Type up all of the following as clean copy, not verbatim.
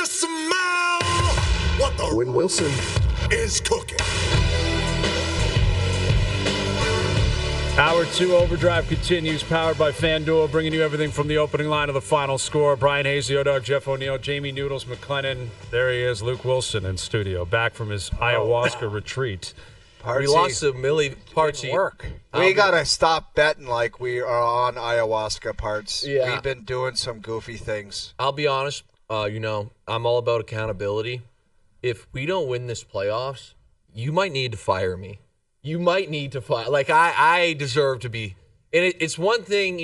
you smell what the Luke Willson is cooking? Hour 2 Overdrive continues, powered by FanDuel, bringing you everything from the opening line to the final score. Bryan Hayes, the O-Dog, Jeff O'Neill, Jamie Noodles McLennan. There he is, Luke Willson in studio, back from his ayahuasca retreat. We lost the Millie Partsy. Work. We got to stop betting like we are on ayahuasca parts. Yeah. We've been doing some goofy things. I'll be honest, I'm all about accountability. If we don't win this playoffs, you might need to fire me. You might need to fire. Like, I deserve to be. And it's one thing,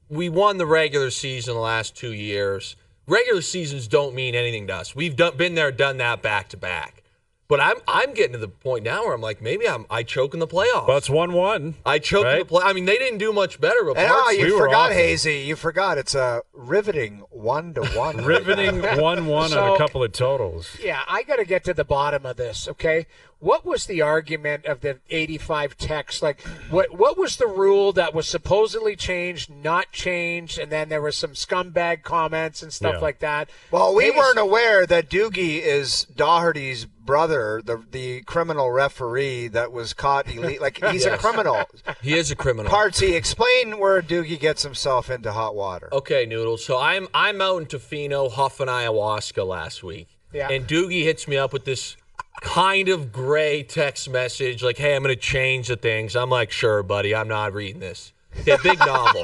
we won the regular season the last 2 years. Regular seasons don't mean anything to us. We've been there, done that back to back. But I'm getting to the point now where I'm like, maybe I choke in the playoffs. Well, it's 1-1. I choked in the play. I mean, they didn't do much better. But you forgot, Hazy. You forgot. It's a riveting 1-1. Riveting 1-1 on a couple of totals. Yeah, I got to get to the bottom of this, okay? What was the argument of the 85 text? Like, what was the rule that was supposedly changed, not changed, and then there were some scumbag comments and stuff like that? Well, we weren't aware that Doogie is Doherty's brother, the criminal referee that was caught elite. Like, he's a criminal. He is a criminal. Partsy, explain where Doogie gets himself into hot water. Okay, Noodles. So I'm out in Tofino huffing ayahuasca last week. Yeah. And Doogie hits me up with this kind of gray text message like, hey, I'm going to change the things. I'm like, sure, buddy, I'm not reading this. A big novel.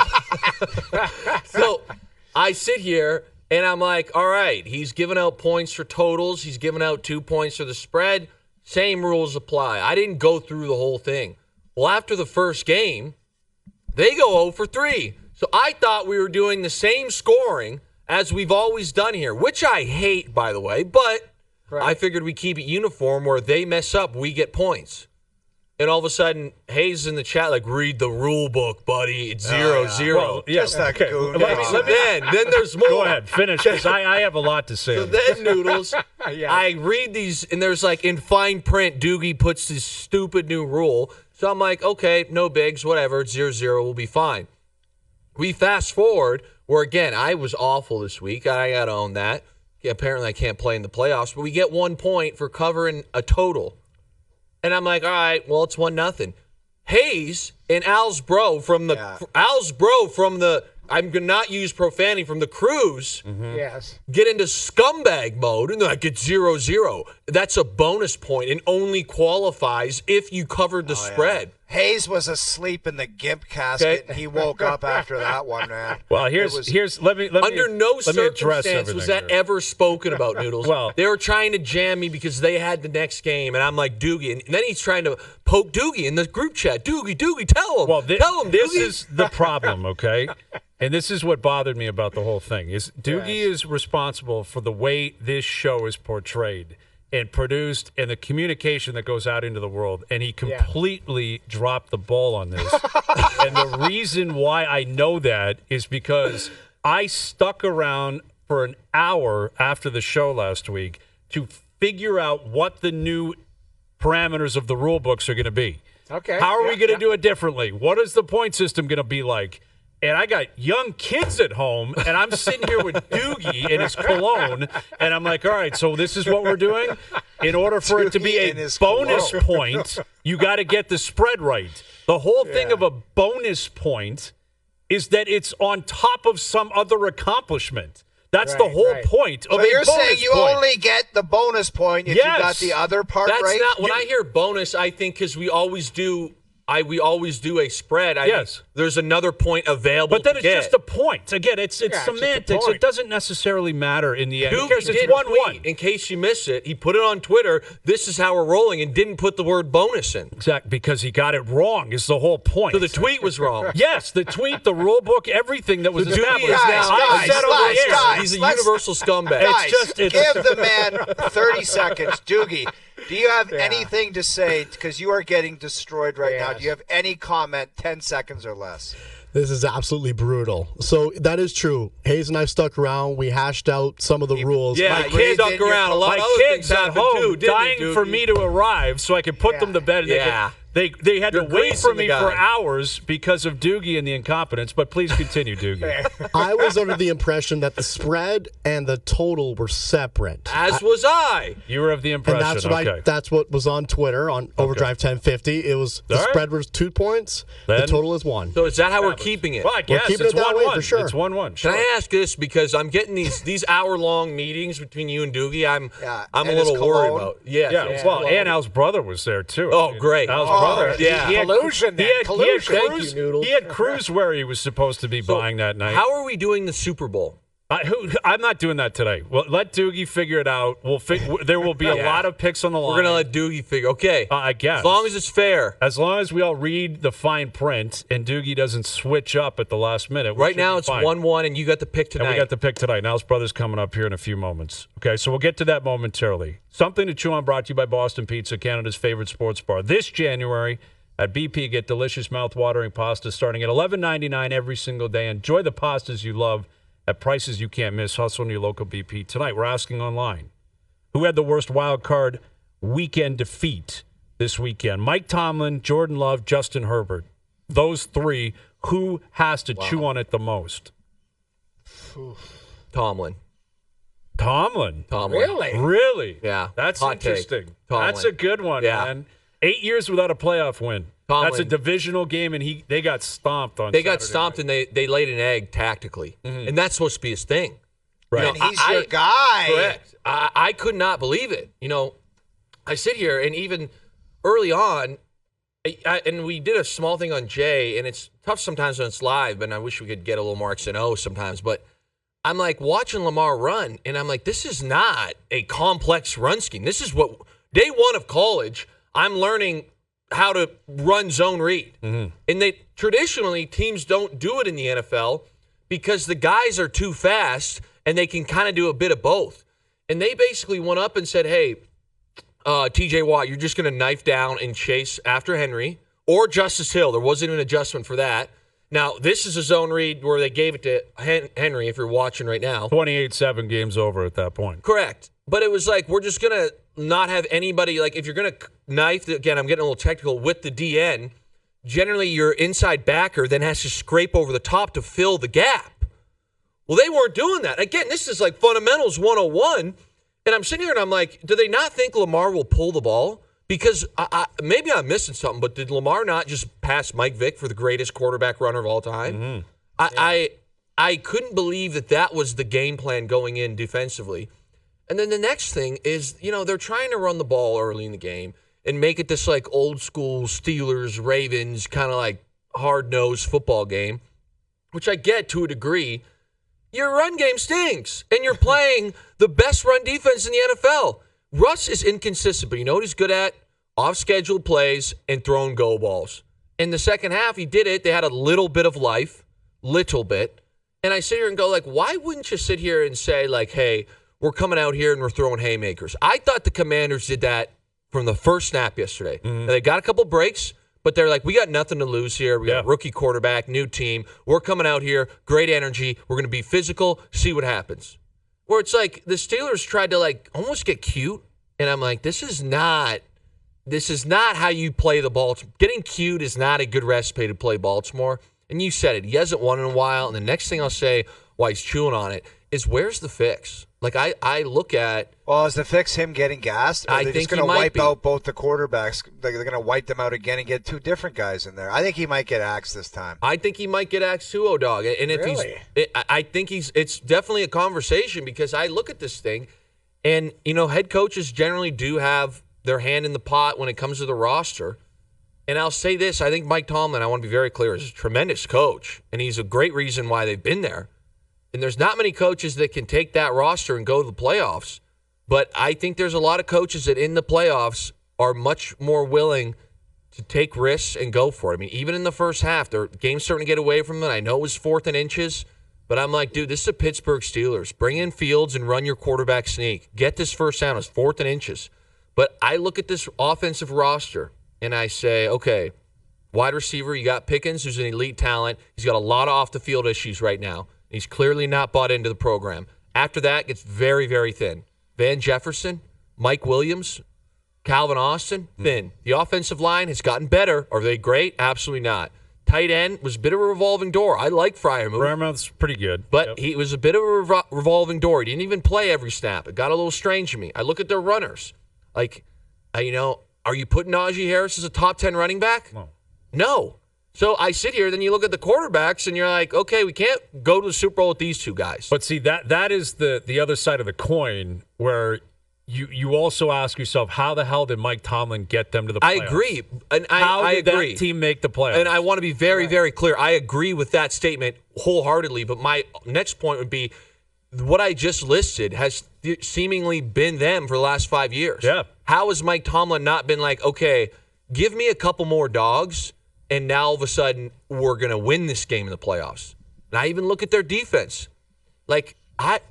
So I sit here and I'm like, all right, he's giving out points for totals. He's giving out 2 points for the spread. Same rules apply. I didn't go through the whole thing. Well, after the first game, they go 0 for 3. So I thought we were doing the same scoring as we've always done here, which I hate, by the way, but I figured we keep it uniform where they mess up, we get points. And all of a sudden, Hayes in the chat, like, read the rule book, buddy. It's 0-0. Well, yeah, Just that okay. goon. Then there's more. Go ahead, finish, because I have a lot to say. So then, Noodles, I read these, and there's like in fine print, Doogie puts this stupid new rule. So I'm like, okay, no bigs, whatever. It's 0-0. We'll be fine. We fast forward, where again, I was awful this week. I got to own that. Yeah, apparently I can't play in the playoffs, but we get 1 point for covering a total. And I'm like, all right, well, it's 1-0. Hayes and Al's bro from the I'm going to not use profanity, from the Cruise, Yes. get into scumbag mode, and they're like, it's 0-0. That's a bonus point and only qualifies if you covered the spread. Hayes was asleep in the gimp casket, and he woke up after that one, man. Well, let me Under no let me address circumstance was that here. ever spoken about, Noodles. Well, they were trying to jam me because they had the next game, and I'm like, Doogie. And then he's trying to poke Doogie in the group chat. Doogie, tell him. Well, tell him, this Doogie. is the problem, okay? And this is what bothered me about the whole thing. Is Doogie is responsible for the way this show is portrayed and produced and the communication that goes out into the world. And he completely dropped the ball on this. And the reason why I know that is because I stuck around for an hour after the show last week to figure out what the new parameters of the rule books are going to be. Okay. How are we going to do it differently? What is the point system going to be like? And I got young kids at home, and I'm sitting here with Doogie and his cologne, and I'm like, all right, so this is what we're doing? In order for it to be a bonus point, you got to get the spread right. The whole thing of a bonus point is that it's on top of some other accomplishment. That's the whole point of so a you're bonus saying you point. only get the bonus point if you got the other part That's right? not, when I hear bonus, I think because we always do a spread. There's another point available. But then to it's get. just a point. Again, it's semantics. It doesn't necessarily matter in the end. Doogie Because it's did 1-1. tweet, in case you miss it, he put it on Twitter. This is how we're rolling, and didn't put the word bonus in. Exactly, because he got it wrong is the whole point. So the tweet was wrong. Yes, the tweet, the rule book, everything that was Doogie established. is now guys, he's a universal scumbag. Guys, give the man 30 seconds. Doogie, do you have anything to say? Because you are getting destroyed right now. Do you have any comment, 10 seconds or less? This is absolutely brutal. So that is true. Hayes and I stuck around. We hashed out some of the rules. Yeah, My my kids stuck around. A lot My of other kids things at happened home too, didn't dying it, for Doogie? me to arrive so I could put them to bed. And they Yeah. could, They had You're to wait for greasing the me for guy. hours because of Doogie and the incompetence, but please continue, Doogie. I was under the impression that the spread and the total were separate. As was I. You were of the And impression, that's what was on Twitter on OverDrive 1050. It was the All right. spread was 2 points. The Then- total is 1. So is that how we're keeping it? Well, I guess keeping it's it that way 1-1. for sure. It's 1-1. Can Sure. I ask this because I'm getting these hour-long meetings between you and Doogie? I'm And a his little worried cologne. about. Yeah. Yeah, well, and Al's brother was there, too. Oh, great. Al's Oh, brother. yeah. He had, Collusion, then. he had Collusion. Thank Cruz, you, Noodles. he had Cruz where he was supposed to be buying that night. How are we doing the Super Bowl? I'm not doing that today. Well, let Doogie figure it out. There will be a lot of picks on the line. We're gonna let Doogie figure. Okay. I guess. As long as it's fair. As long as we all read the fine print and Doogie doesn't switch up at the last minute. Right now it's 1-1, and you got the pick tonight. And we got the pick tonight. Now's brother's coming up here in a few moments. Okay, so we'll get to that momentarily. Something to chew on brought to you by Boston Pizza, Canada's favorite sports bar. This January at BP, get delicious mouth-watering pasta starting at $11.99 every single day. Enjoy the pastas you love at prices you can't miss. Hustle in your local BP. Tonight, we're asking online, who had the worst wild card weekend defeat this weekend? Mike Tomlin, Jordan Love, Justin Herbert. Those three, who has to chew on it the most? Tomlin. Tomlin. Really? Really? Yeah. That's Hot take. interesting. Tomlin. That's a good one, Yeah. man. 8 years without a playoff win. Tomlin. That's a divisional game, and they got stomped on They got Saturday stomped, night. and they laid an egg tactically. And that's supposed to be his thing. Right. And he's your guy. Correct. I could not believe it. I sit here, and even early on, and we did a small thing on Jay, and it's tough sometimes when it's live, and I wish we could get a little more X and O sometimes, but I'm like watching Lamar run, and I'm like, this is not a complex run scheme. This is what, day one of college, I'm learning how to run zone read. And traditionally, teams don't do it in the NFL because the guys are too fast, and they can kind of do a bit of both. And they basically went up and said, hey, TJ Watt, you're just going to knife down and chase after Henry or Justice Hill. There wasn't an adjustment for that. Now, this is a zone read where they gave it to Henry, if you're watching right now. 28-7 games over at that point. Correct. But it was like, we're just going to not have anybody, like if you're going to knife, again, I'm getting a little technical, with the DN, generally your inside backer then has to scrape over the top to fill the gap. Well, they weren't doing that. Again, this is like fundamentals 101. And I'm sitting here and I'm like, do they not think Lamar will pull the ball? Because maybe I'm missing something, but did Lamar not just pass Mike Vick for the greatest quarterback runner of all time? I couldn't believe that was the game plan going in defensively. And then the next thing is, they're trying to run the ball early in the game and make it this like old school Steelers, Ravens, kind of like hard-nosed football game, which I get to a degree. Your run game stinks, and you're playing the best run defense in the NFL. Russ is inconsistent, but you know what he's good at? Off-scheduled plays and throwing go balls. In the second half, he did it. They had a little bit of life, little bit. And I sit here and go, like, why wouldn't you sit here and say, like, hey, we're coming out here and we're throwing haymakers? I thought the Commanders did that from the first snap yesterday. Now, they got a couple breaks, but they're like, we got nothing to lose here. We got a rookie quarterback, new team. We're coming out here, great energy. We're going to be physical, see what happens. Where it's like the Steelers tried to like almost get cute, and I'm like, this is not how you play the Baltimore. Getting cute is not a good recipe to play Baltimore. And you said it. He hasn't won in a while. And the next thing I'll say while he's chewing on it is, where's the fix? Like I look at. Well, is the fix him getting gassed? Or are I they think just going he to might wipe be. out both the quarterbacks? They're going to wipe them out again and get two different guys in there. I think he might get axed this time. I think he might get axed too, O-Dog. And if Really? I think it's definitely a conversation, because I look at this thing and, head coaches generally do have their hand in the pot when it comes to the roster. And I'll say this, I think Mike Tomlin, I want to be very clear, is a tremendous coach, and he's a great reason why they've been there. And there's not many coaches that can take that roster and go to the playoffs. But I think there's a lot of coaches that in the playoffs are much more willing to take risks and go for it. I mean, even in the first half, their game's starting to get away from them. I know it was 4th and inches, but I'm like, dude, this is the Pittsburgh Steelers. Bring in Fields and run your quarterback sneak. Get this first down. It's 4th and inches. But I look at this offensive roster, and I say, okay, wide receiver, you got Pickens, who's an elite talent. He's got a lot of off-the-field issues right now. He's clearly not bought into the program. After that, it gets very, very thin. Van Jefferson, Mike Williams, Calvin Austin, thin. The offensive line has gotten better. Are they great? Absolutely not. Tight end was a bit of a revolving door. I like Freiermuth. Freiermuth's pretty good. But he was a bit of a revolving door. He didn't even play every snap. It got a little strange to me. I look at their runners. Like, are you putting Najee Harris as a top 10 running back? No. So I sit here, then you look at the quarterbacks, and you're like, okay, we can't go to the Super Bowl with these two guys. But see, that is the other side of the coin where you also ask yourself, how the hell did Mike Tomlin get them to the playoffs? I agree. And how I did agree. that team make the playoffs? And I want to be very, very clear. I agree with that statement wholeheartedly. But my next point would be what I just listed has seemingly been them for the last 5 years. Yeah. How has Mike Tomlin not been like, okay, give me a couple more dogs, and now all of a sudden we're going to win this game in the playoffs? And I even look at their defense. Like,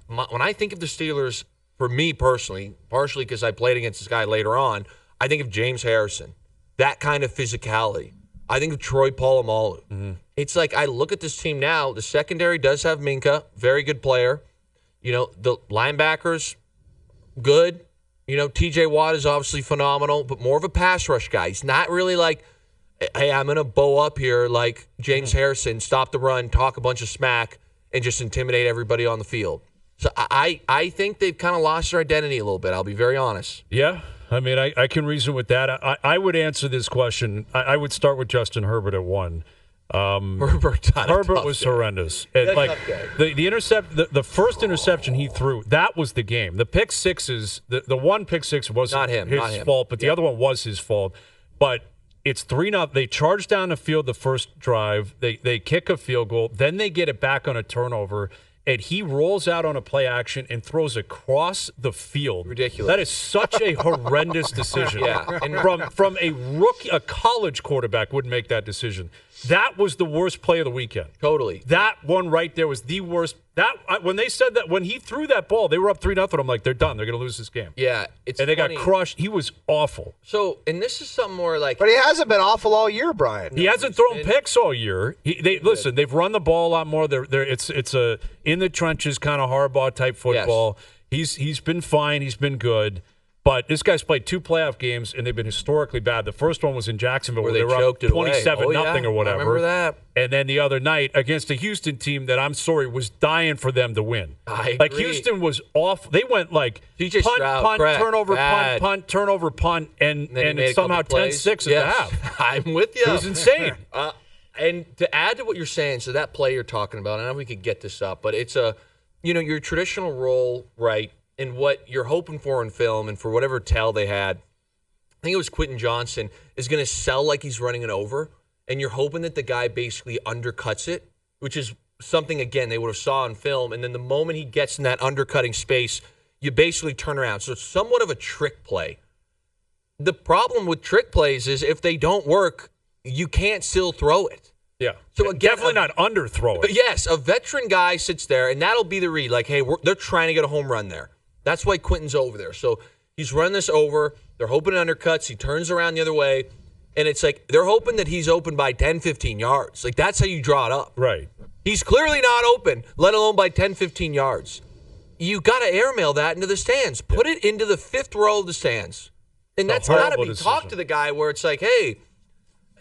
when I think of the Steelers, for me personally, partially because I played against this guy later on, I think of James Harrison, that kind of physicality. I think of Troy Polamalu. Mm-hmm. It's like I look at this team now. The secondary does have Minka, very good player. The linebackers, good. TJ Watt is obviously phenomenal, but more of a pass rush guy. He's not really like, hey, I'm going to bow up here like James Harrison, stop the run, talk a bunch of smack, and just intimidate everybody on the field. So I think they've kind of lost their identity a little bit. I'll be very honest. Yeah. I mean, I can reason with that. I would answer this question. I would start with Justin Herbert at 1. Herbert was horrendous. The first interception he threw, that was the game. The pick sixes, the one pick six wasn't his fault, but the other one was his fault. But it's 3-0. They charge down the field the first drive. They kick a field goal. Then they get it back on a turnover. And he rolls out on a play action and throws across the field. Ridiculous. That is such a horrendous decision. Yeah. And from a rookie, a college quarterback wouldn't make that decision. That was the worst play of the weekend. Totally. That one right there was the worst. When they said that, when he threw that ball, they were up 3-0. I'm like, they're done. They're going to lose this game. Yeah. And they got crushed. He was awful. So, and this is something more like. But he hasn't been awful all year, Brian. He hasn't thrown picks all year. Listen, they've run the ball a lot more. It's a in the trenches kind of Harbaugh type football. Yes. He's been fine. He's been good. But this guy's played 2 playoff games, and they've been historically bad. The first one was in Jacksonville where they were up 27-0 or whatever. I remember that. And then the other night against a Houston team that, I'm sorry, was dying for them to win. I like, agree. Houston was off. They went like punt, turnover, punt, turnover, punt, and it's somehow 10-6 at the half. I'm with you. It was insane. And to add to what you're saying, so that play you're talking about, I know we could get this up, but it's your traditional role, right? And what you're hoping for in film, and for whatever tell they had, I think it was Quentin Johnson, is going to sell like he's running it over, and you're hoping that the guy basically undercuts it, which is something, again, they would have saw in film, and then the moment he gets in that undercutting space, you basically turn around. So it's somewhat of a trick play. The problem with trick plays is if they don't work, you can't still throw it. Yeah. So again, definitely not underthrow it. Yes, a veteran guy sits there, and that'll be the read. Like, hey, they're trying to get a home run there. That's why Quentin's over there. So he's run this over. They're hoping undercuts. He turns around the other way. And it's like they're hoping that he's open by 10, 15 yards. Like, that's how you draw it up. Right. He's clearly not open, let alone by 10, 15 yards. You got to airmail that into the stands. Put it into the 5th row of the stands. And that's got to be talk to the guy where it's like, hey,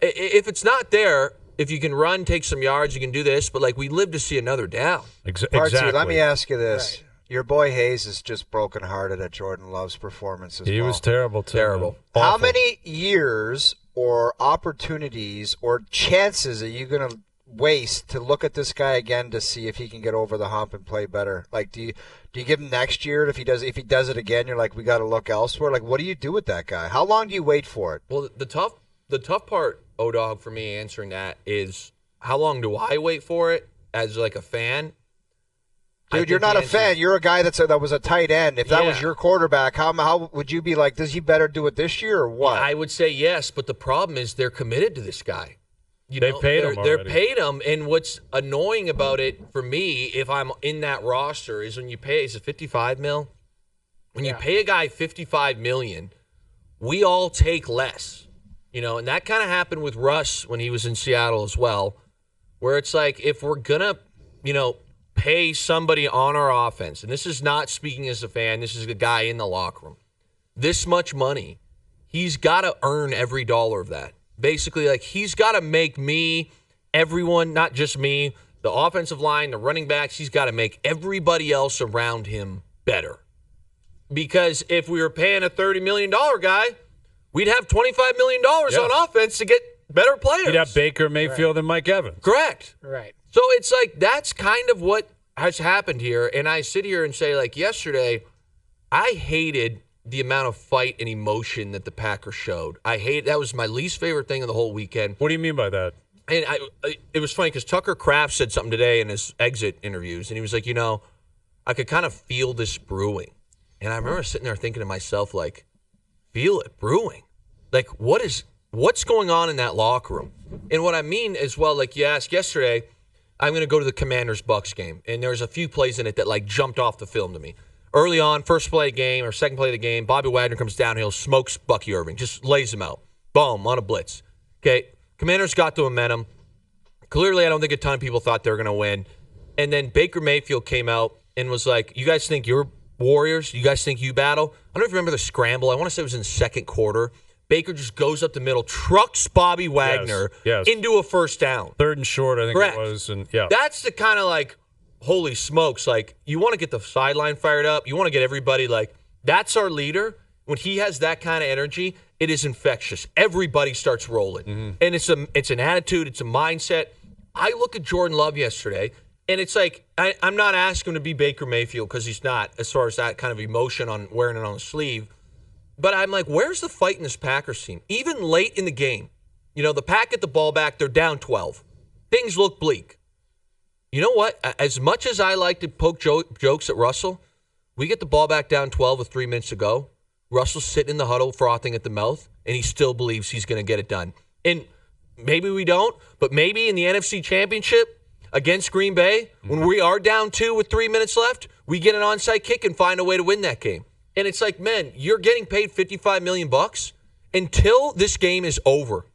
if it's not there, if you can run, take some yards, you can do this. But, like, we live to see another down. Exactly. Let me ask you this. Right. Your boy Hayes is just brokenhearted at Jordan Love's performance as well. He was terrible, too. Terrible. How many years or opportunities or chances are you going to waste to look at this guy again to see if he can get over the hump and play better? Like, do you give him next year? If he does it again, you're like, we got to look elsewhere. Like, what do you do with that guy? How long do you wait for it? Well, the tough part, O-Dog, for me answering that is how long do I wait for it as like a fan? Dude, you're not a fan. You're a guy that was a tight end. If that was your quarterback, how would you be like, does he better do it this year or what? I would say yes, but the problem is they're committed to this guy. They paid him already. They're paid him, and what's annoying about it for me, if I'm in that roster, is when you pay, is it $55 million? When you pay a guy $55 million, we all take less. And that kind of happened with Russ when he was in Seattle as well, where it's like, if we're going to, pay somebody on our offense, and this is not speaking as a fan, this is a guy in the locker room, this much money, he's got to earn every dollar of that. Basically, like, he's got to make me, everyone, not just me, the offensive line, the running backs, he's got to make everybody else around him better. Because if we were paying a $30 million guy, we'd have $25 million on offense to get better players. You'd have Baker Mayfield and Mike Evans. Correct. Right. So it's like that's kind of what has happened here. And I sit here and say, like, yesterday, I hated the amount of fight and emotion that the Packers showed. That was my least favorite thing of the whole weekend. What do you mean by that? And it was funny because Tucker Kraft said something today in his exit interviews, and he was like, I could kind of feel this brewing. And I remember sitting there thinking to myself, like, feel it brewing. Like, what's going on in that locker room? And what I mean as well, like you asked yesterday, I'm going to go to the Commanders-Bucks game, and there's a few plays in it that, like, jumped off the film to me. Early on, first play of the game or second play of the game, Bobby Wagner comes downhill, smokes Bucky Irving, just lays him out. Boom, on a blitz. Okay, Commanders got the momentum. Clearly, I don't think a ton of people thought they were going to win. And then Baker Mayfield came out and was like, you guys think you're Warriors? You guys think you battle? I don't even remember the scramble. I want to say it was in the second quarter. Baker just goes up the middle, trucks Bobby Wagner into a first down. Third and short, I think Correct. it was. And that's the kind of, like, holy smokes, like, you want to get the sideline fired up. You want to get everybody, like, that's our leader. When he has that kind of energy, it is infectious. Everybody starts rolling. Mm-hmm. And it's an attitude. It's a mindset. I look at Jordan Love yesterday, and it's like, I'm not asking him to be Baker Mayfield because he's not, as far as that kind of emotion on wearing it on the sleeve. But I'm like, where's the fight in this Packers team? Even late in the game, the Pack get the ball back. They're down 12. Things look bleak. You know what? As much as I like to poke jokes at Russell, we get the ball back down 12 with 3 minutes to go. Russell's sitting in the huddle, frothing at the mouth, and he still believes he's going to get it done. And maybe we don't, but maybe in the NFC Championship against Green Bay, when we are down 2 with 3 minutes left, we get an onside kick and find a way to win that game. And it's like, man, you're getting paid $55 million until this game is over.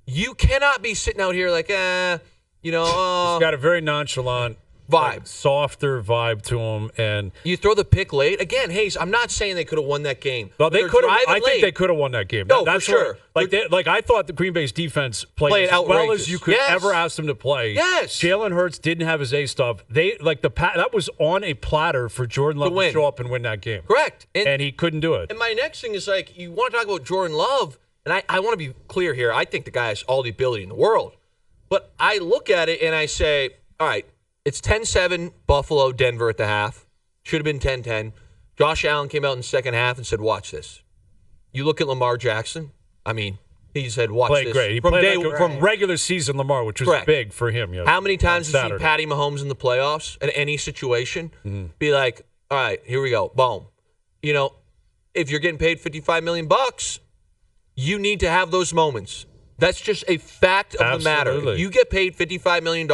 You cannot be sitting out here like, he's got a very nonchalant vibe, like, softer vibe to him, and you throw the pick late again. Hayes, I'm not saying they could have won that game. Well, they could have. I think they could have won that game. No, that's for sure. I thought the Green Bay's defense played as well as you could ever ask them to play. Yes, Jalen Hurts didn't have his A stuff. That was on a platter for Jordan Love to show up and win that game. Correct, and he couldn't do it. And my next thing is, like, you want to talk about Jordan Love, and I want to be clear here. I think the guy has all the ability in the world, but I look at it and I say, all right. It's 10-7 Buffalo, Denver at the half. Should have been 10-10. Josh Allen came out in the second half and said, watch this. You look at Lamar Jackson. I mean, he said, watch played this. Great. He played from regular season Lamar, which was big for him. How many times has he seen Patty Mahomes in the playoffs in any situation? Mm-hmm. Be like, all right, here we go. Boom. If you're getting paid $55 million, you need to have those moments. That's just a fact of the matter. If you get paid $55 million,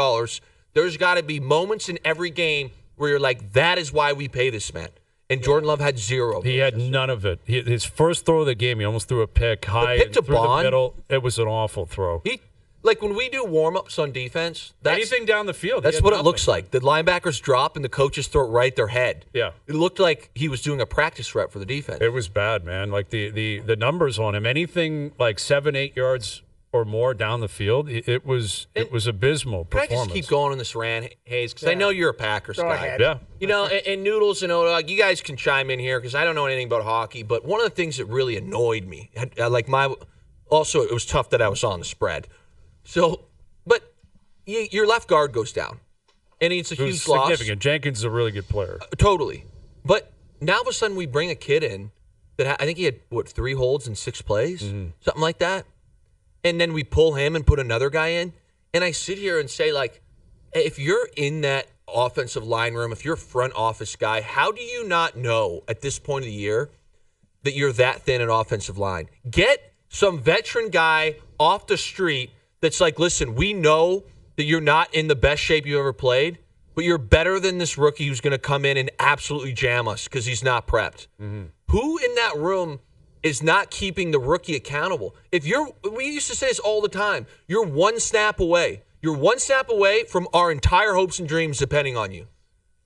there's got to be moments in every game where you're like, that is why we pay this man. And Jordan Love had zero. He had none of it. His first throw of the game, he almost threw a pick high through the middle. It was an awful throw. Like when we do warm-ups on defense, anything down the field. That's what it looks like. The linebackers drop and the coaches throw it right at their head. Yeah. It looked like he was doing a practice rep for the defense. It was bad, man. Like the numbers on him, anything like 7-8 yards or more down the field, it was abysmal performance. Can I just keep going on this rant, Hayes? Because I know you're a Packers guy. Ahead. Yeah. And Noodles and Odog, you guys can chime in here because I don't know anything about hockey. But one of the things that really annoyed me, also it was tough that I was on the spread. So, but your left guard goes down, and it's a huge loss. Significant. Jenkins is a really good player. Totally. But now all of a sudden we bring a kid in that I think he had 3 holds in 6 plays, something like that. And then we pull him and put another guy in. And I sit here and say, like, if you're in that offensive line room, if you're a front office guy, how do you not know at this point of the year that you're that thin an offensive line? Get some veteran guy off the street that's like, listen, we know that you're not in the best shape you ever played, but you're better than this rookie who's going to come in and absolutely jam us because he's not prepped. Mm-hmm. Who in that room is not keeping the rookie accountable? We used to say this all the time. You're one snap away. You're one snap away from our entire hopes and dreams depending on you.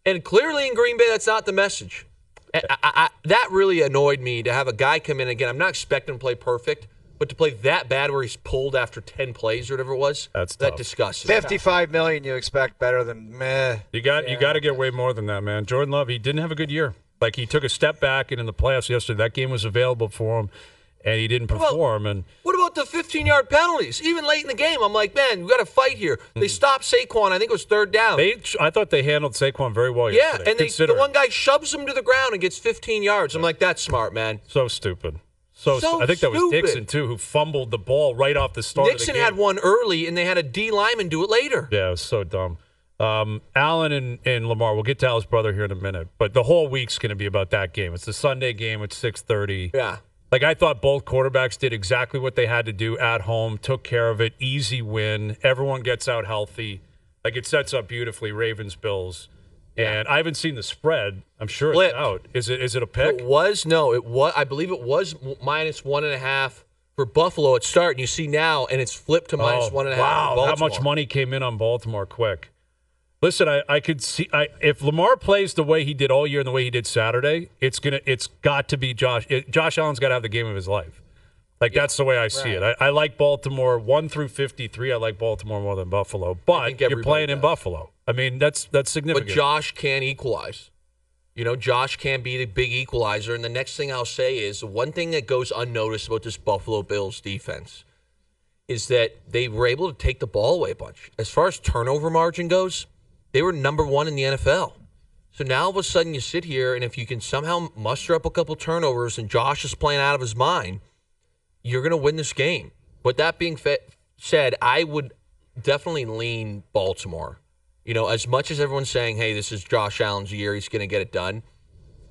And clearly in Green Bay, that's not the message. That really annoyed me to have a guy come in again. I'm not expecting him to play perfect, but to play that bad where he's pulled after 10 plays or whatever it was, that disgusts me. $55 million you expect better than meh. You got to get way more than that, man. Jordan Love, he didn't have a good year. Like, he took a step back, and in the playoffs yesterday, that game was available for him, and he didn't perform. What about the 15-yard penalties? Even late in the game, I'm like, man, we got to fight here. They stopped Saquon. I think it was third down. I thought they handled Saquon very well yeah, yesterday. And the one guy shoves him to the ground and gets 15 yards. I'm like, that's smart, man. So stupid. So I think that was Dixon, too, who fumbled the ball right off the start of the game. Dixon had one early, and they had a D lineman do it later. Yeah, it was so dumb. Allen and Lamar, we'll get to Al's brother here in a minute, but the whole week's going to be about that game. It's the Sunday game at 6:30. Yeah. Like, I thought both quarterbacks did exactly what they had to do at home, took care of it, easy win. Everyone gets out healthy. Like, it sets up beautifully, Ravens-Bills. Yeah. And I haven't seen the spread. I'm sure it's out. Is it a pick? It was. I believe it was -1.5 for Buffalo at start. And you see now, and it's flipped to -1.5 for Baltimore. How much money came in on Baltimore quick. Listen, I could see if Lamar plays the way he did all year and the way he did Saturday, it's got to be Josh. Josh Allen's got to have the game of his life. That's the way I see it. I like Baltimore 1 through 53. I like Baltimore more than Buffalo, but you're playing in Buffalo. I mean, that's significant. But Josh can equalize. Josh can be the big equalizer. And the next thing I'll say is the one thing that goes unnoticed about this Buffalo Bills defense is that they were able to take the ball away a bunch. As far as turnover margin goes, they were number 1 in the NFL. So now all of a sudden you sit here, and if you can somehow muster up a couple turnovers and Josh is playing out of his mind, you're going to win this game. But that being said, I would definitely lean Baltimore. As much as everyone's saying, hey, this is Josh Allen's year, he's going to get it done,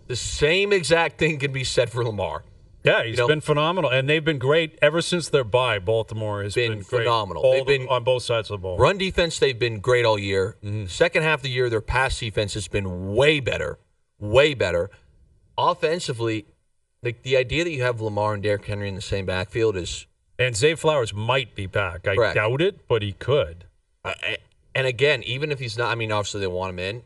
the same exact thing can be said for Lamar. Yeah, he's been phenomenal, and they've been great ever since their bye. Baltimore has been great. Phenomenal. They've been on both sides of the ball. Run defense, they've been great all year. Second half of the year, their pass defense has been way better. Offensively, the idea that you have Lamar and Derrick Henry in the same backfield is... And Zay Flowers might be back. I doubt it, but he could. And again, even if he's not, obviously they want him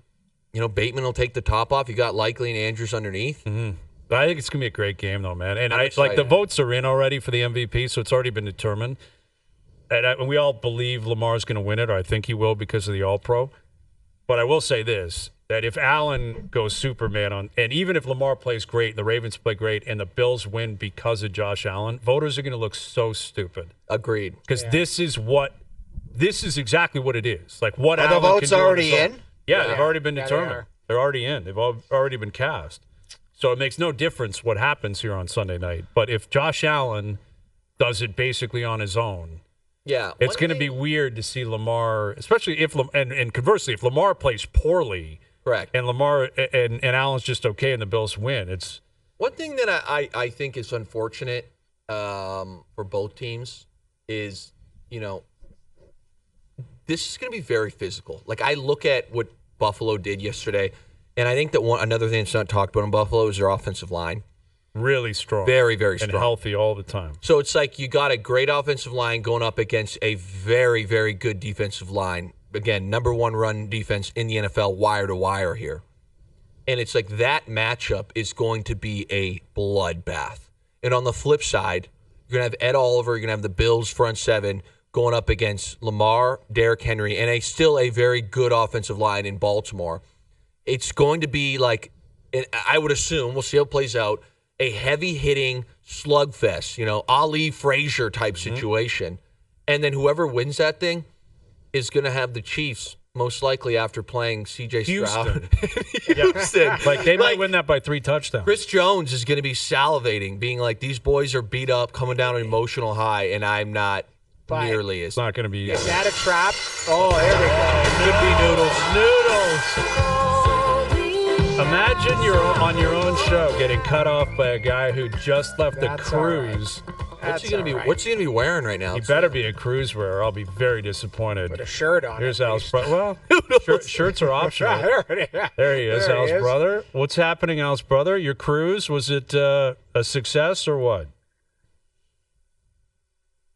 in. Bateman will take the top off. You got Likely and Andrews underneath. Mm-hmm. I think it's going to be a great game, though, man. And the votes are in already for the MVP, so it's already been determined. And we all believe Lamar's going to win it, or I think he will because of the All-Pro. But I will say this, that if Allen goes Superman and even if Lamar plays great, the Ravens play great, and the Bills win because of Josh Allen, voters are going to look so stupid. Agreed. Because this is exactly what it is. Like what Are Allen the votes can do already in? Yeah, they've already been determined. They're already in. They've already been cast. So it makes no difference what happens here on Sunday night. But if Josh Allen does it basically on his own, it's going to be weird to see Lamar, especially and conversely, if Lamar plays poorly, correct, and Lamar and Allen's just okay and the Bills win. It's one thing that I think is unfortunate for both teams is, this is going to be very physical. Like I look at what Buffalo did yesterday. And I think that another thing that's not talked about in Buffalo is their offensive line. Really strong. Very, very strong. And healthy all the time. So it's like you got a great offensive line going up against a very, very good defensive line. Again, number 1 run defense in the NFL, wire to wire here. And it's like that matchup is going to be a bloodbath. And on the flip side, you're going to have Ed Oliver, you're going to have the Bills front 7 going up against Lamar, Derrick Henry, and still a very good offensive line in Baltimore. It's going to be like, I would assume, we'll see how it plays out, a heavy-hitting slugfest, Ali Frazier type situation. And then whoever wins that thing is going to have the Chiefs, most likely after playing C.J. Stroud. Houston. Like, they might win that by 3 touchdowns. Chris Jones is going to be salivating, being like, these boys are beat up, coming down an emotional high, and I'm not nearly as... It's not going to be... Is that a trap? Oh, there we go. Could be noodles. Imagine you're on your own show getting cut off by a guy who just left the cruise. What's he gonna be wearing right now? He better be a cruise wearer. I'll be very disappointed. With a shirt on. Here's Al's brother. Well, shirts are optional. There he is, Al's brother. What's happening, Al's brother? Your cruise, was it a success or what?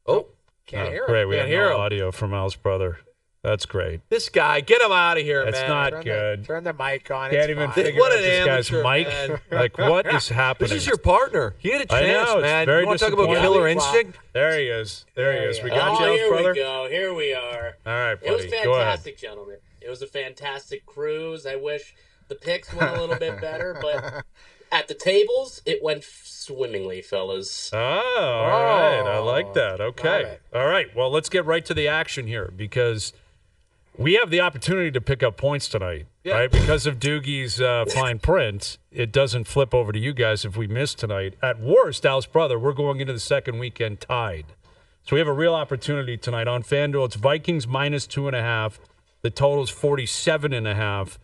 Oh, can't hear him. Great, we have no audio from Al's brother. That's great. This guy, get him out of here, That's man. not good. Turn the mic on. Can't it's even fine. figure What out an this guy's amateur, mic. man. Like, what is happening? This is your partner. He had a I chance, know, it's man. very You want to talk about disappointing. killer instinct? There he is. There he is. We got Oh, you, here brother. we go. Here we are. All right, It was buddy. Go ahead. fantastic, gentlemen. It was a fantastic cruise. I wish the picks went a little bit better, but at the tables, it went swimmingly, fellas. Oh, all right. I like that. Love Okay. it. All right. Well, let's get right to the action here because we have the opportunity to pick up points tonight, right? Because of Doogie's fine print, it doesn't flip over to you guys if we miss tonight. At worst, Al's brother, we're going into the second weekend tied. So we have a real opportunity tonight on FanDuel. It's Vikings minus 2.5. The total's 47.5.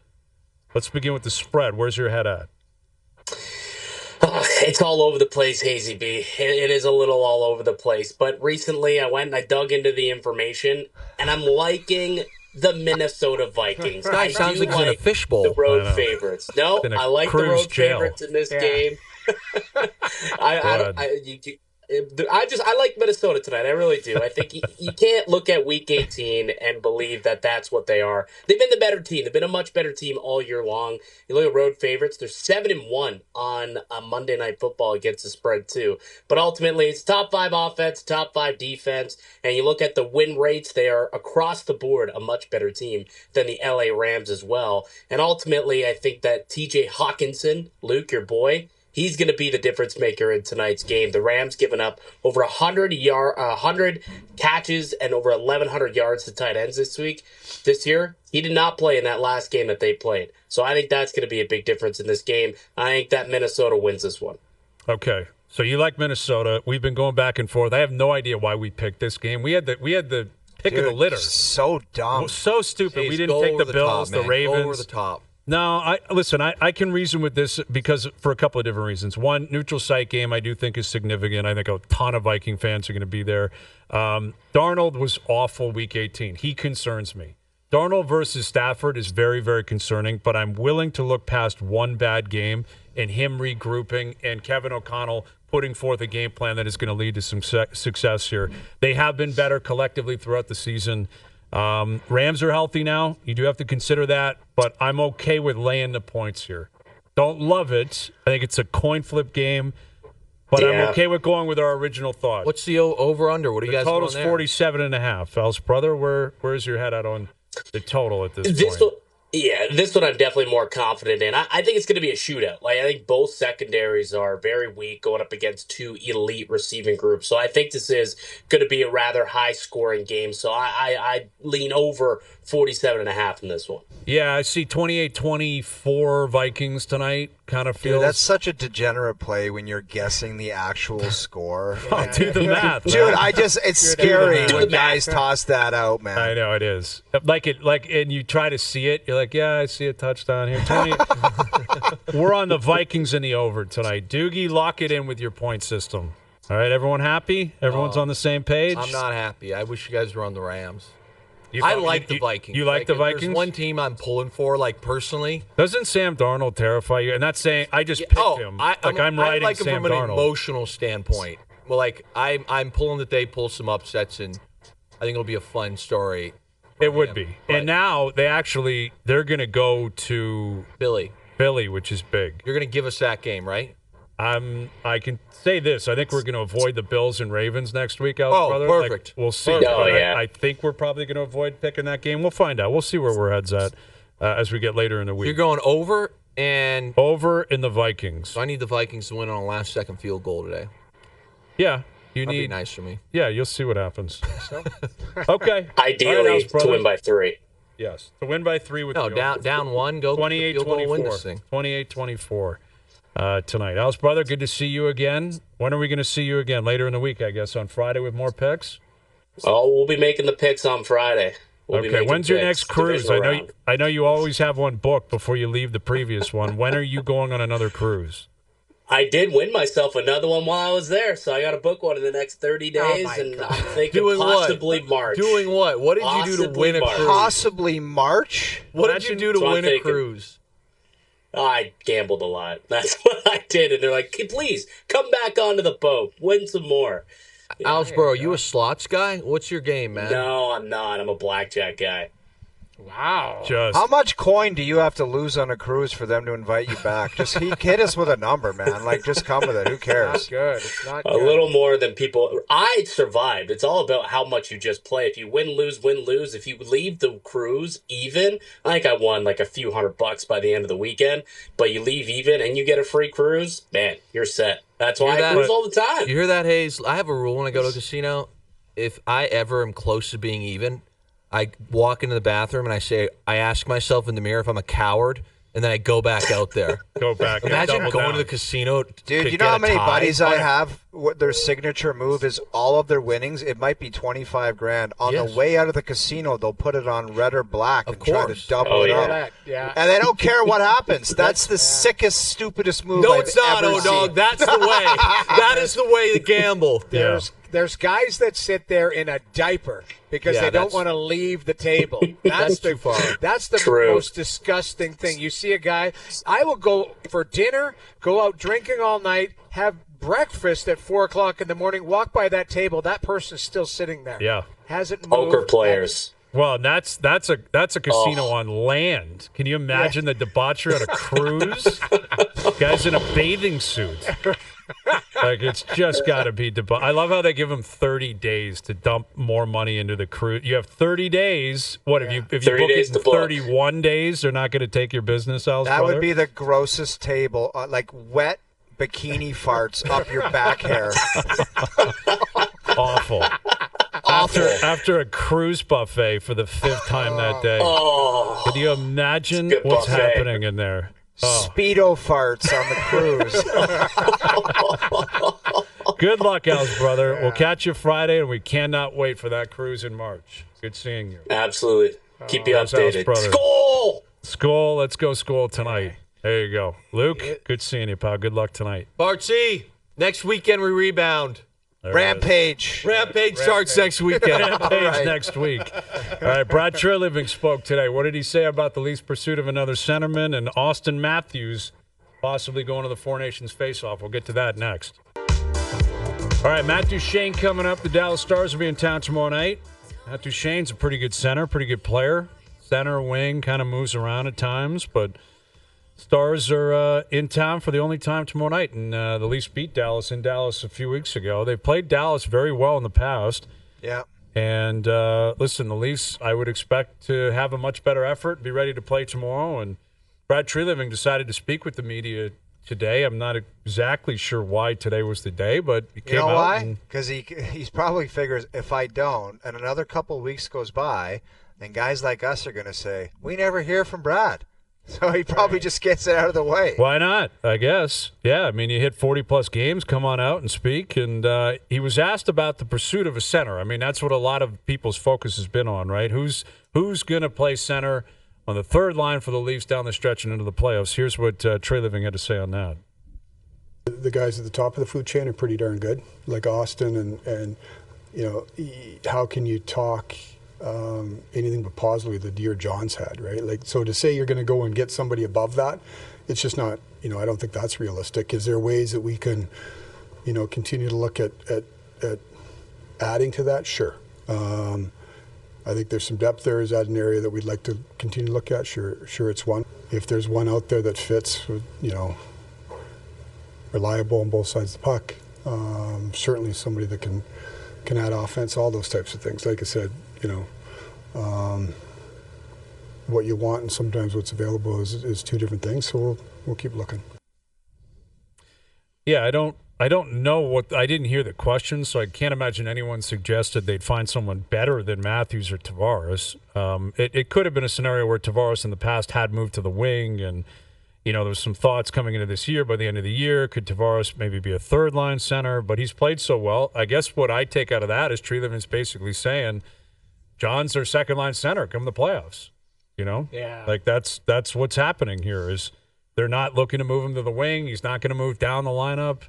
Let's begin with the spread. Where's your head at? It's all over the place, Hazy B. It is a little all over the place. But recently I went and I dug into the information, and I'm liking the Minnesota Vikings. This guy sounds like he's in a fishbowl. The road favorites. No, In a I like the cruise road jail. favorites in this Yeah. game. I like Minnesota tonight. I really do. I think you can't look at Week 18 and believe that that's what they are. They've been the better team. They've been a much better team all year long. You look at road favorites; they're 7-1 on Monday Night Football against the spread too. But ultimately, it's top 5 offense, top 5 defense, and you look at the win rates; they are across the board a much better team than the LA Rams as well. And ultimately, I think that T.J. Hawkinson, Luke, your boy. He's going to be the difference maker in tonight's game. The Rams giving up over 100 catches and over 1,100 yards to tight ends this year. He did not play in that last game that they played. So I think that's going to be a big difference in this game. I think that Minnesota wins this one. Okay. So you like Minnesota. We've been going back and forth. I have no idea why we picked this game. We had the pick of the litter. So dumb. So stupid. Jeez, We didn't go take over the Bills, top, the man. Ravens. Go over the top. No, I can reason with this because for a couple of different reasons. One, neutral site game I do think is significant. I think a ton of Viking fans are going to be there. Darnold was awful week 18. He concerns me. Darnold versus Stafford is very, very concerning, but I'm willing to look past one bad game and him regrouping and Kevin O'Connell putting forth a game plan that is going to lead to some success here. They have been better collectively throughout the season. Rams are healthy now. You do have to consider that, but I'm okay with laying the points here. Don't love it. I think it's a coin flip game, but I'm okay with going with our original thought. What's the over-under? What do you The guys total's want there? 47.5. Al's brother, where's your head at on the total at this This point? one, this one I'm definitely more confident in. I think it's going to be a shootout. Like I think both secondaries are very weak going up against two elite receiving groups. So I think this is going to be a rather high-scoring game. So I lean over 47.5 in this one. Yeah, I see 28-24 Vikings tonight. Kind of feels. Dude, that's such a degenerate play when you're guessing the actual score. Oh, do the math, Dude, man. it's scary Do the when math. guys toss that out, man. I know it is. And you try to see it. You're like, yeah, I see a touchdown here. 20. We're on the Vikings in the over tonight. Doogie, lock it in with your point system. All right, everyone happy? Everyone's on the same page? I'm not happy. I wish you guys were on the Rams. You I thought- like the you- Vikings. You like the if there's Vikings? one team I'm pulling for, like personally. Doesn't Sam Darnold terrify you? And that's saying I just picked him. I'm riding like him Sam from an Darnold. emotional standpoint. Well, like I'm pulling that they pull some upsets, and I think it'll be a fun story. It would be. But- And now they're going to go to Billy, Philly, which is big. you're going to give us that game, right? I can say this. I think we're going to avoid the Bills and Ravens next week, Al's Oh, brother. perfect. We'll see. Oh, But yeah. I think we're probably going to avoid picking that game. We'll find out. We'll see where we're heads at as we get later in the You're week. going over, and Over in the Vikings. so I need the Vikings to win on a last-second field goal today. Yeah. You That'd be need. nice for me. Yeah, you'll see what happens. Okay. All right, Ideally, Al's to brother. win by 3. Yes. To win by 3 with No, the down one, go get the field goal and win this 28-24. thing. 28-24 tonight. Al's brother, good to see you again. When are we going to see you again? Later in the week, I guess, on Friday with more picks? Oh, we'll be making the picks on Friday. We'll be Okay, making when's your picks, next cruise? divisional round. I know you always have one booked before you leave the previous one. When are you going on another cruise? I did win myself another one while I was there, so I got to book one in the next 30 days, my and God. I'm thinking Doing possibly what? March. Doing what? What did you do to Possibly win a March. cruise? Possibly March? What did you do to That's what I'm win a thinking. cruise? I gambled a lot. That's what I did, and they're like, "Hey, please come back onto the boat, win some more." Alsboro, you a slots guy? What's your game, man? No, I'm not. I'm a blackjack guy. Wow. How much coin do you have to lose on a cruise for them to invite you back? Just hit us with a number, man. Like, just come with it. Who cares? Not good. It's not A good. little more than people. I survived. It's all about how much you just play. If you win, lose, win, lose. If you leave the cruise even, I think I won like a few $100 by the end of the weekend. But you leave even and you get a free cruise, man, you're set. That's why I cruise all the time. You hear that, Hayes? I have a rule when I go to a casino. If I ever am close to being even, I walk into the bathroom and I ask myself in the mirror if I'm a coward, and then I go back out there. Go back. Imagine double going down. to the casino. Dude, you know how many buddies I have? What their signature move is all of their winnings. It might be $25,000. On the way out of the casino, they'll put it on red or black and try to double it up. Yeah. And they don't care what happens. That's the sickest, stupidest move No, I've it's not, ever O-Dog. seen. That's the way. That is the way to gamble. There's guys that sit there in a diaper because they don't want to leave the table. That's too far. That's the most disgusting thing. You see a guy, I will go for dinner, go out drinking all night, have breakfast at 4 o'clock in the morning, walk by that table, that person's still sitting there. Yeah. Hasn't moved. Poker players. Well, that's a casino on land. Can you imagine the debauchery on a cruise? Guys in a bathing suit. Like, it's just got to be I love how they give them 30 days to dump more money into the cruise. You have 30 days. What if you book it in 31 days? They're not going to take your business, Al's That brother? would be the grossest table. Like wet bikini farts up your back hair. Awful. After a cruise buffet for the 5th time that day. Oh. Can you imagine Good what's buffet. happening in there? Speedo farts on the cruise. Good luck, Al's brother. We'll catch you Friday, and we cannot wait for that cruise in March. Good seeing you. Absolutely. Keep you That's Al's updated. brother. Skol! Skol. Let's go Skol tonight. There you go. Luke, good seeing you, pal. Good luck tonight. Bartsy, next weekend we rebound. Rampage. Rampage starts next weekend. Rampage next week. All right, Brad Treliving spoke today. What did he say about the Leafs' pursuit of another centerman and Auston Matthews possibly going to the Four Nations face-off? We'll get to that next. All right, Matt Duchene coming up. The Dallas Stars will be in town tomorrow night. Matt Duchene's a pretty good center, pretty good player. Center, wing, kind of moves around at times, but Stars are in town for the only time tomorrow night, and the Leafs beat Dallas in Dallas a few weeks ago. They played Dallas very well in the past. Yeah. And listen, the Leafs, I would expect to have a much better effort, be ready to play tomorrow. And Brad Treliving decided to speak with the media today. I'm not exactly sure why today was the day, but he came out. You know why? Because he's probably figures if I don't, and another couple of weeks goes by, then guys like us are going to say, we never hear from Brad. So he probably just gets it out of the way. Why not? I guess. Yeah, I mean, you hit 40-plus games, come on out and speak. And he was asked about the pursuit of a center. I mean, that's what a lot of people's focus has been on, right? Who's going to play center on the third line for the Leafs down the stretch and into the playoffs? Here's what Treliving had to say on that. The guys at the top of the food chain are pretty darn good, like Auston, and you know, how can you talk anything but positively the year John's had, right? Like, so to say you're going to go and get somebody above that, it's just not, you know, I don't think that's realistic. Is there ways that we can, you know, continue to look at adding to that? Sure. I think there's some depth there. Is that an area that we'd like to continue to look at? Sure, it's one. If there's one out there that fits, you know, reliable on both sides of the puck, certainly somebody that can add offense, all those types of things. Like I said, you know, what you want and sometimes what's available is two different things. So we'll keep looking. Yeah, I don't know what I didn't hear the question, so I can't imagine anyone suggested they'd find someone better than Matthews or Tavares. It could have been a scenario where Tavares in the past had moved to the wing, and you know, there's some thoughts coming into this year. By the end of the year, could Tavares maybe be a third-line center? But he's played so well. I guess what I take out of that is Treliving's basically saying, John's their second-line center come the playoffs. You know? Yeah. Like, that's what's happening here is they're not looking to move him to the wing. He's not going to move down the lineup.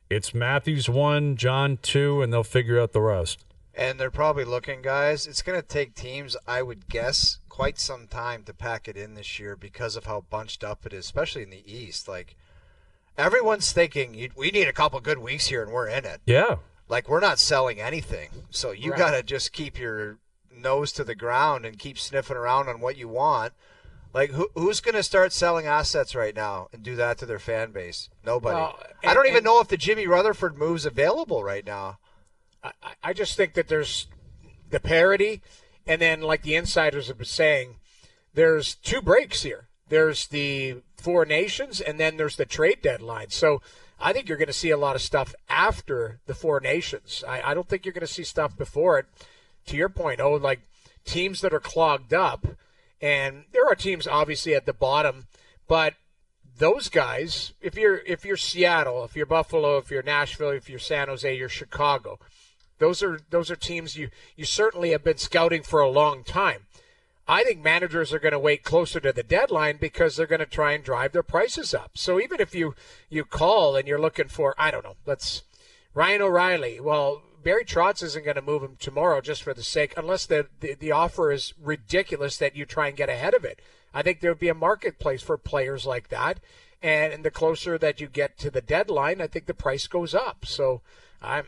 It's Matthews 1, John 2, and they'll figure out the rest. And they're probably looking, guys, it's going to take teams, I would guess, quite some time to pack it in this year because of how bunched up it is, especially in the East. Like, everyone's thinking, we need a couple good weeks here and we're in it. Yeah. like, we're not selling anything. So you Right. got to just keep your nose to the ground and keep sniffing around on what you want. Like, who's going to start selling assets right now and do that to their fan base? Nobody. Well, I don't even and- know if the Jimmy Rutherford move's available right now. I just think that there's the parity, and then like the insiders have been saying, there's two breaks here. There's the Four Nations, and then there's the trade deadline. So I think you're going to see a lot of stuff after the Four Nations. I don't think you're going to see stuff before it. To your point, like teams that are clogged up, and there are teams obviously at the bottom, but those guys, if you're Seattle, if you're Buffalo, if you're Nashville, if you're San Jose, you're Chicago, those are teams you certainly have been scouting for a long time. I think managers are going to wait closer to the deadline because they're going to try and drive their prices up. So even if you call and you're looking for, I don't know, Ryan O'Reilly, well, Barry Trotz isn't going to move him tomorrow just for the sake, unless the offer is ridiculous that you try and get ahead of it. I think there would be a marketplace for players like that, and the closer that you get to the deadline, I think the price goes up. So I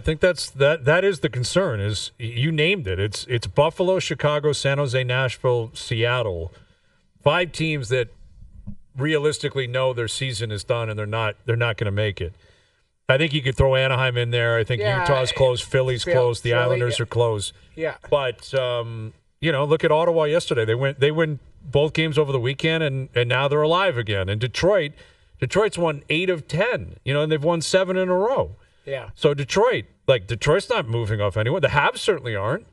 think that is the concern. Is you named it? It's Buffalo, Chicago, San Jose, Nashville, Seattle, 5 teams that realistically know their season is done and they're not going to make it. I think you could throw Anaheim in there. I think Utah's closed, Philly's closed, the Islanders are closed. Yeah. But look at Ottawa yesterday. They win both games over the weekend, and now they're alive again. And Detroit's won 8 of 10. And they've won 7 in a row. Yeah. So Detroit's not moving off anyone. The Habs certainly aren't.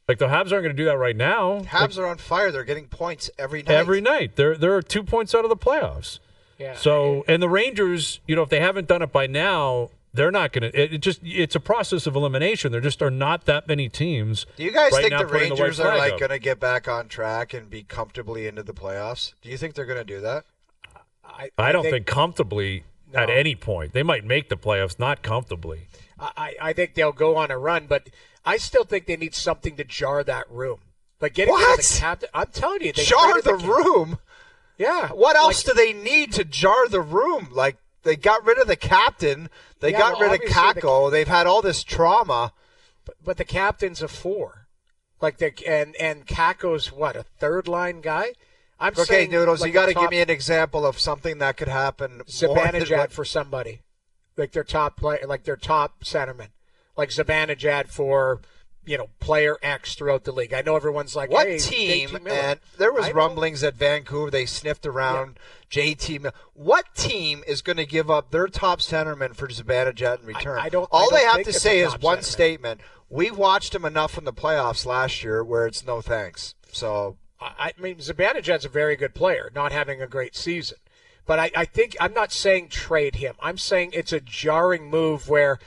Like, the Habs aren't going to do that right now. Habs are on fire. They're getting points every night. Every night. They're 2 points out of the playoffs. Yeah. So, and the Rangers, if they haven't done it by now, they're not going to. It's a process of elimination. There just are not that many teams. Do you guys right think now the putting white Rangers are flag up. going to get back on track and be comfortably into the playoffs? Do you think they're going to do that? I don't think comfortably at any point. They might make the playoffs, not comfortably. I think they'll go on a run, but I still think they need something to jar that room. Like getting rid of the captain. I'm telling you, they jar the room. Yeah. What else do they need to jar the room? Like, they got rid of the captain. They got rid of Kako. They've had all this trauma. But the captain's a 4. Like and Kako's what, a third line guy? I'm saying, Noodles, like you got to give me an example of something that could happen. Zibanejad for somebody, like their top player, like their top centerman, like Zibanejad for player X throughout the league. I know everyone's like, what hey, team? JT Miller. And there was rumblings at Vancouver. They sniffed around JT Miller. What team is going to give up their top centerman for Zibanejad in return? All they have to say is one statement. We watched him enough in the playoffs last year where it's no thanks. So I mean, Zibanejad's a very good player, not having a great season. But I think I'm not saying trade him. I'm saying it's a jarring move where,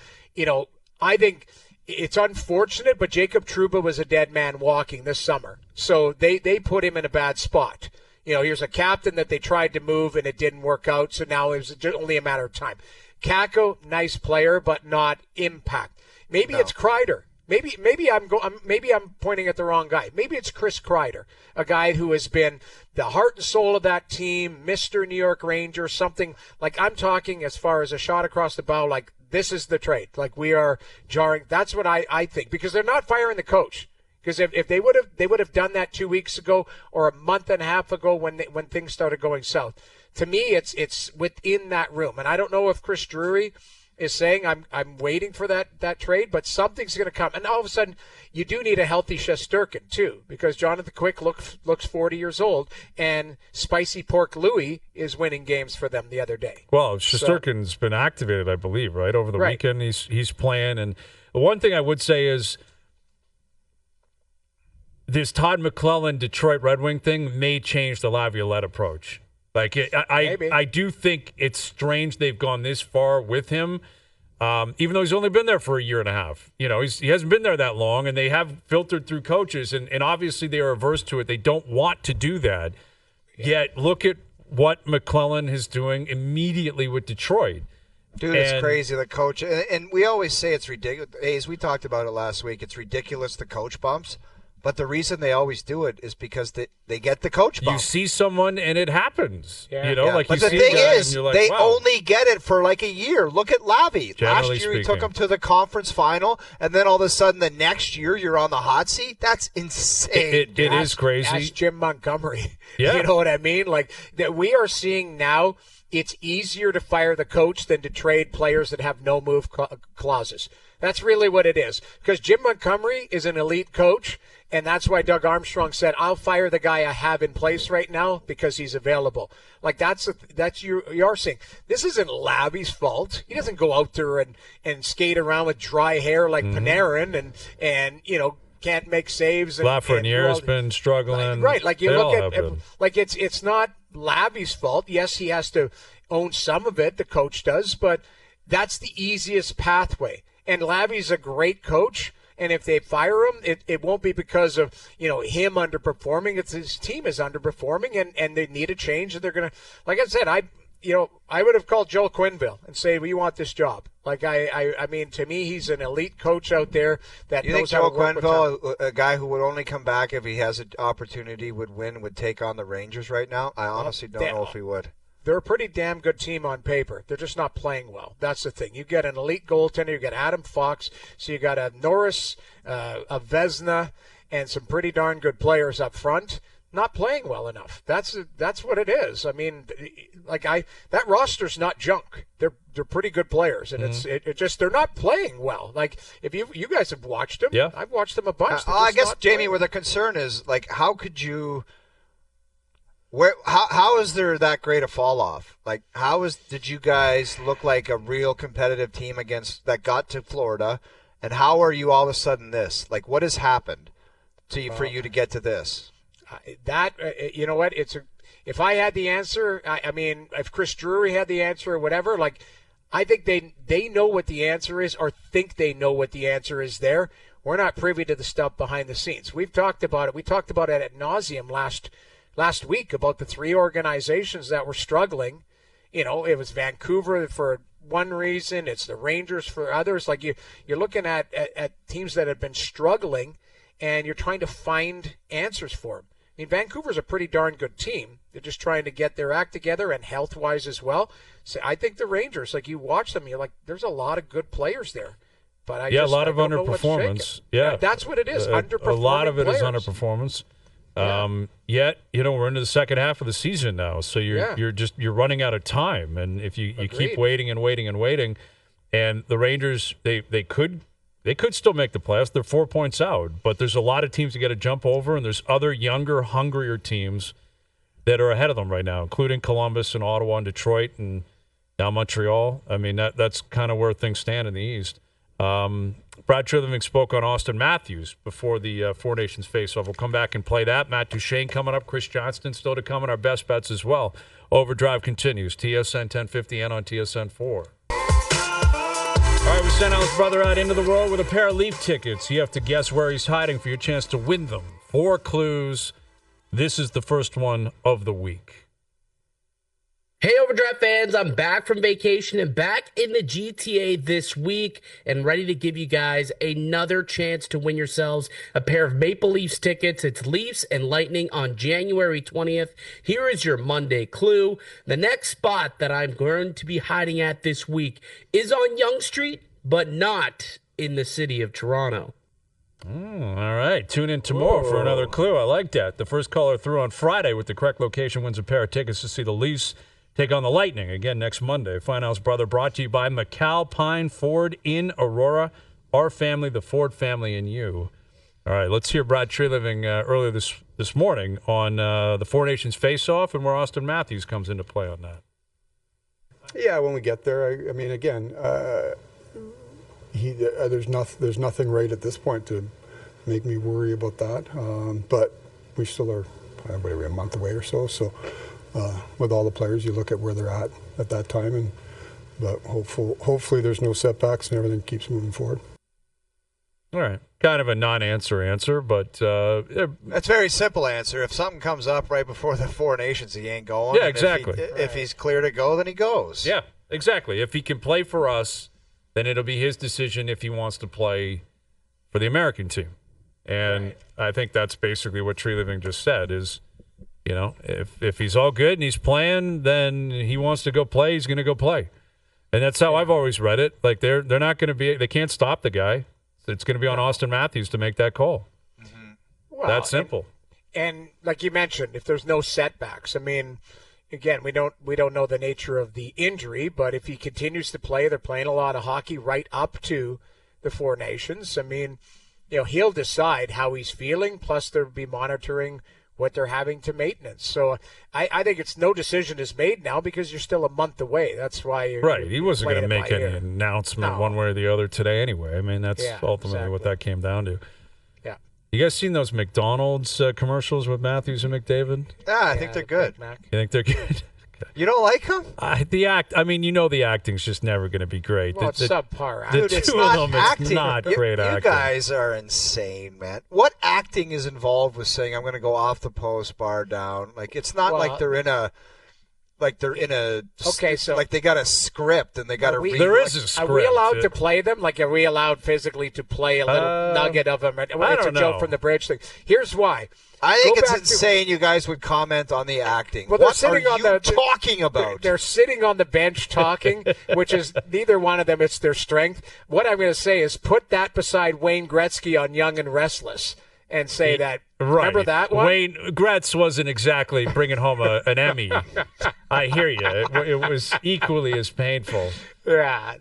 I think it's unfortunate, but Jacob Trouba was a dead man walking this summer. So they put him in a bad spot. Here's a captain that they tried to move and it didn't work out. So now it was only a matter of time. Kako, nice player, but not impact. Maybe it's Kreider. Maybe I'm pointing at the wrong guy. Maybe it's Chris Kreider, a guy who has been the heart and soul of that team, Mr. New York Ranger, something like I'm talking as far as a shot across the bow, like this is the trade. Like we are jarring. That's what I think, because they're not firing the coach. Because if they would have done that 2 weeks ago or a month and a half ago when things started going south. To me, it's within that room, and I don't know if Chris Drury is saying I'm waiting for that trade, but something's going to come. And all of a sudden, you do need a healthy Shesterkin too, because Jonathan Quick looks 40 years old, and Spicy Pork Louie is winning games for them the other day. Well, Shesterkin's been activated, I believe, right over the weekend. He's playing, and the one thing I would say is this Todd McLellan Detroit Red Wing thing may change the Laviolette approach. Like, I do think it's strange they've gone this far with him, even though he's only been there for a year and a half. He hasn't been there that long, and they have filtered through coaches, and obviously they are averse to it. They don't want to do that. Yet, look at what McLellan is doing immediately with Detroit. Dude, it's crazy, the coach. And we always say it's ridiculous. Hayes, we talked about it last week. It's ridiculous, the coach bumps. But the reason they always do it is because They get the coach bump. You see someone and it happens. Yeah. You know, like but you the see thing a guy is, and you're like, they wow. only get it for like a year. Look at Lavi. Generally Last year he took speaking. him to the conference final, and then all of a sudden the next year you're on the hot seat. That's insane. It is crazy. That's Jim Montgomery. Yeah. You know what I mean? Like that we are seeing now. It's easier to fire the coach than to trade players that have no move clauses. That's really what it is. Because Jim Montgomery is an elite coach, and that's why Doug Armstrong said, "I'll fire the guy I have in place right now because he's available." Like that's you're saying. This isn't Lavi's fault. He doesn't go out there and skate around with dry hair like Panarin and can't make saves. And Lafreniere's been struggling. Right, like you They look all at have been. like it's not Lavi's fault. Yes, he has to own some of it, the coach does, but that's the easiest pathway. And Lavi's a great coach, and if they fire him, it won't be because of him underperforming. It's his team is underperforming, and they need a change. And they're gonna, like I said, I would have called Joel Quenneville and say, "We want this job." Like I mean, to me, he's an elite coach out there that You knows think how Joe to work with talent. Quenneville, a guy who would only come back if he has an opportunity, would take on the Rangers right now? I honestly don't know if he would. They're a pretty damn good team on paper. They're just not playing well. That's the thing. You get an elite goaltender. You got Adam Fox. So you got a Norris, a Vezina, and some pretty darn good players up front. Not playing well enough. That's what it is. I mean, that roster's not junk. They're pretty good players, and it just they're not playing well. Like if you guys have watched them, Yeah. I've watched them a bunch. They're I just guess, not Jamie, playing. where the concern is, like, how could you – how is there that great a fall off? Like, did you guys look like a real competitive team that got to Florida, and how are you all of a sudden this? Like, what has happened for you to get to this? You know what? If I had the answer, I mean, if Chris Drury had the answer or whatever, like, I think they know what the answer is or think they know what the answer is there. We're not privy to the stuff behind the scenes. We've talked about it. We talked about it ad nauseum last week about the three organizations that were struggling. It was Vancouver for one reason. It's the Rangers for others. Like you're looking at teams that have been struggling, and you're trying to find answers for them. I mean, Vancouver's a pretty darn good team. They're just trying to get their act together and health-wise as well. So I think the Rangers, like you watch them, you're like, there's a lot of good players there. But a lot of underperformance. Yeah, that's what it is. Underperforming. A lot of it players. is underperformance. Yet, we're into the second half of the season now, so you're running out of time. And if you keep waiting and waiting and waiting, and the Rangers they could still make the playoffs. They're 4 points out, but there's a lot of teams to get to jump over, and there's other younger, hungrier teams that are ahead of them right now, including Columbus and Ottawa and Detroit and now Montreal. I mean, that's kind of where things stand in the East. Brad Treliving spoke on Auston Matthews before the Four Nations face-off. We'll come back and play that. Matt Duchene coming up. Chris Johnston still to come in our best bets as well. Overdrive continues. TSN 1050 and on TSN 4. All right, we sent Al's brother out into the world with a pair of Leaf tickets. You have to guess where he's hiding for your chance to win them. 4 clues. This is the first one of the week. Hey, Overdrive fans, I'm back from vacation and back in the GTA this week and ready to give you guys another chance to win yourselves a pair of Maple Leafs tickets. It's Leafs and Lightning on January 20th. Here is your Monday clue. The next spot that I'm going to be hiding at this week is on Yonge Street, but not in the city of Toronto. All right. Tune in tomorrow for another clue. I like that. The first caller through on Friday with the correct location wins a pair of tickets to see the Leafs take on the Lightning again next Monday. Find Al's brother brought to you by McAlpine Ford in Aurora. Our family, the Ford family, and you. All right, let's hear Brad Treliving earlier this morning on the Four Nations face-off and where Auston Matthews comes into play on that. Yeah, when we get there, I mean, again, there's nothing right at this point to make me worry about that. But we still are, what are we, a month away or so. So with all the players, you look at where they're at that time, but hopefully there's no setbacks and everything keeps moving forward. All right, kind of a non-answer answer, but That's a very simple answer. If something comes up right before the Four Nations, he ain't going. Yeah, And exactly. If he's clear to go, then he goes. yeah, exactly. If he can play for us, then it'll be his decision if he wants to play for the American team. And I think that's basically what Treliving just said is You know, if he's all good and he's playing, then he wants to go play, he's going to go play. And that's how I've always read it. Like they're not going to be, they can't stop the guy. It's going to be on Auston Matthews to make that call. Mm-hmm. Well, that's simple. And like you mentioned, if there's no setbacks, I mean, again, we don't know the nature of the injury, but if he continues to play, they're playing a lot of hockey right up to the Four Nations. I mean, he'll decide how he's feeling. Plus, they'll be monitoring what they're having to maintenance. So I think it's no decision is made now because you're still a month away. That's why you're right. He wasn't going to make any announcement one way or the other today anyway. I mean, that's ultimately what that came down to. Yeah. You guys seen those McDonald's commercials with Matthews and McDavid? Yeah, I think they're good. You think they're good? You don't like them? I mean, the acting's just never going to be great. Well, it's subpar. Dude, it's not acting. It's not great acting. You guys are insane, man. What acting is involved with saying I'm going to go off the post, bar down? Like it's not like they're in a. Okay, so like they got a script and they got to read. There is a script. Are we allowed to play them? Like, are we allowed physically to play a little nugget of them? It's a joke from the bridge thing. Here's why. I think it's insane you guys would comment on the acting. Well, what are you talking about? They're sitting on the bench talking, which is neither one of them. It's their strength. What I'm going to say is put that beside Wayne Gretzky on Young and Restless and say that. Right. Remember that one? Wayne Gretz wasn't exactly bringing home an Emmy. I hear you. It was equally as painful. Yeah,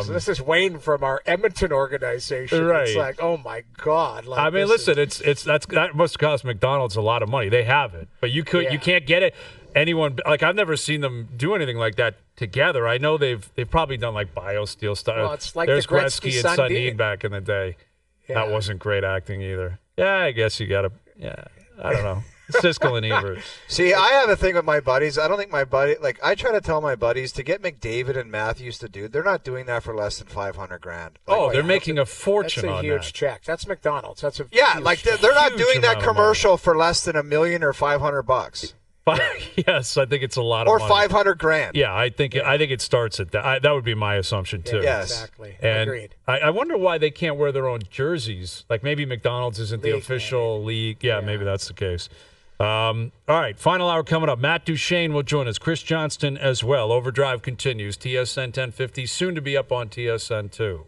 this is Wayne from our Edmonton organization. Right. It's like, oh my God. Like, I mean, listen, that must cost McDonald's a lot of money. They have it, but you can't get it. Anyone I've never seen them do anything like that together. I know they've probably done like BioSteel stuff. Well, it's like there's the Gretzky and Sundin back in the day. Yeah. That wasn't great acting either. Yeah, I guess you got to. Yeah, I don't know. Siskel and Ebert. See, I have a thing with my buddies. I don't think my buddy, I try to tell my buddies to get McDavid and Matthews to do. They're not doing that for less than $500,000. They're making a fortune on that. That's a huge check. That's McDonald's. That's a they're not doing that commercial for less than $1 million or $500. Yes, I think it's a lot of or money. $500,000. Yeah, I think it starts at that. That would be my assumption too. Yes, exactly. And agreed. I wonder why they can't wear their own jerseys. Like maybe McDonald's isn't the official league. Yeah, maybe that's the case. All right, final hour coming up. Matt Duchene will join us. Chris Johnston as well. Overdrive continues. TSN 1050, soon to be up on TSN 2.